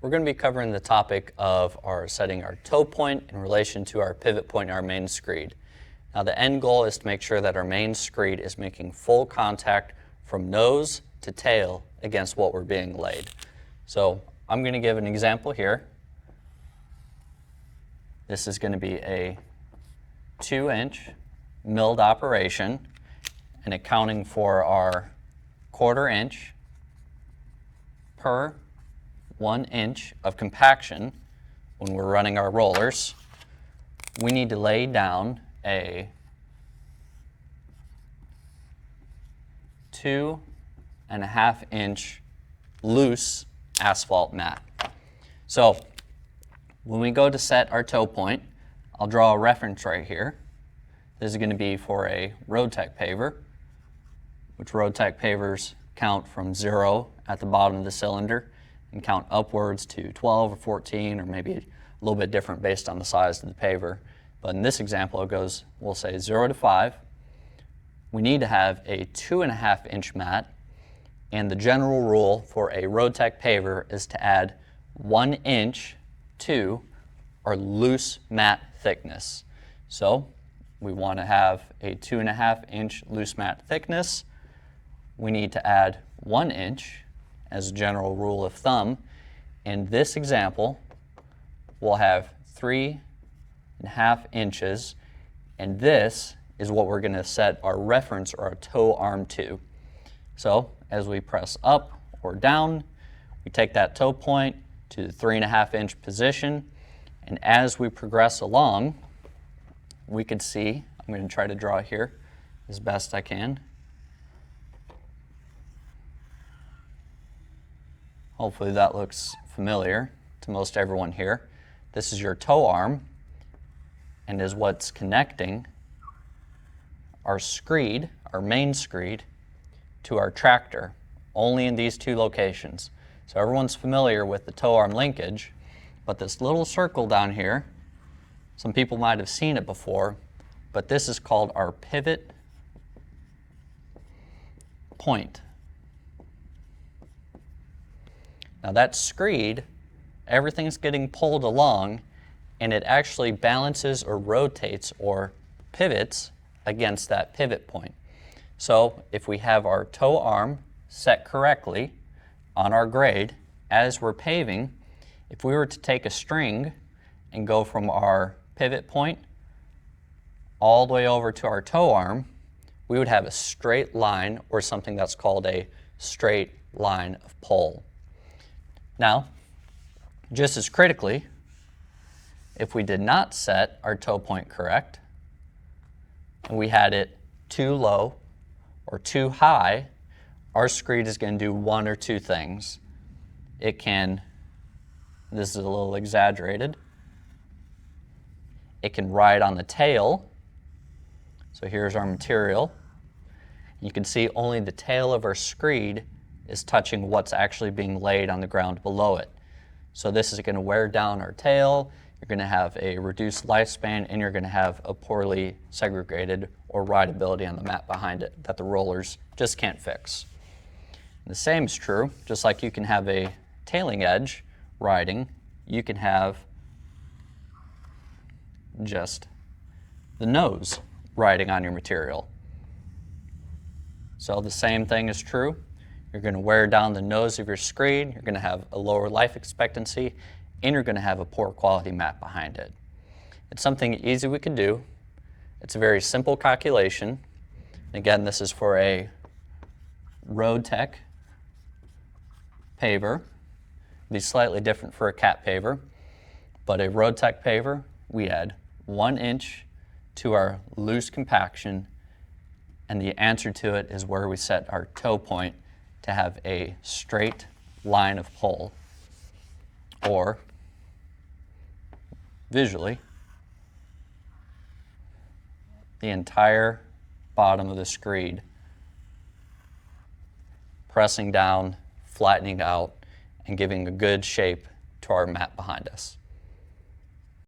We're going to be covering the topic of setting our toe point in relation to our pivot point in our main screed. Now the end goal is to make sure that our main screed is making full contact from nose to tail against what we're being laid. So I'm going to give an example here. This is going to be a 2-inch milled operation, and accounting for our 1/4 inch per 1 inch of compaction when we're running our rollers, we need to lay down a 2.5 inch loose asphalt mat. So when we go to set our toe point, I'll draw a reference right here. This is going to be for a Road-Tech paver, which Road-Tech pavers count from 0 at the bottom of the cylinder and count upwards to 12 or 14, or maybe a little bit different based on the size of the paver. But in this example, it goes, we'll say 0 to 5. We need to have a 2.5 inch mat, and the general rule for a Road-Tech paver is to add 1 inch to our loose mat thickness. So we want to have a 2.5 inch loose mat thickness. We need to add 1 inch as a general rule of thumb. In this example, we'll have 3.5 inches, and this is what we're going to set our reference or our toe arm to. So as we press up or down, we take that toe point to the 3.5 inch position, and as we progress along, we can see, I'm going to try to draw here as best I can. Hopefully that looks familiar to most everyone here. This is your toe arm, and is what's connecting our screed, our main screed, to our tractor, only in these two locations. So everyone's familiar with the toe arm linkage, but this little circle down here, some people might have seen it before, but this is called our pivot point. Now that screed, everything's getting pulled along, and it actually balances or rotates or pivots against that pivot point. So if we have our toe arm set correctly on our grade as we're paving, if we were to take a string and go from our pivot point all the way over to our toe arm, we would have a straight line, or something that's called a straight line of pull. Now, just as critically, if we did not set our toe point correct, and we had it too low or too high, our screed is going to do one or two things. It can, this is a little exaggerated, it can ride on the tail. So here's our material. You can see only the tail of our screed is touching what's actually being laid on the ground below it. So this is going to wear down our tail, you're going to have a reduced lifespan, and you're going to have a poorly segregated or rideability on the mat behind it that the rollers just can't fix. And the same is true, just like you can have a tailing edge riding, you can have just the nose riding on your material. So the same thing is true. You're going to wear down the nose of your screed, you're going to have a lower life expectancy, and you're going to have a poor quality mat behind it. It's something easy we can do. It's a very simple calculation. Again, this is for a Road-Tech paver. It'd be slightly different for a cat paver, but a Road-Tech paver, we add 1 inch to our loose compaction, and the answer to it is where we set our toe point to have a straight line of pull, or visually, the entire bottom of the screed pressing down, flattening out, and giving a good shape to our mat behind us.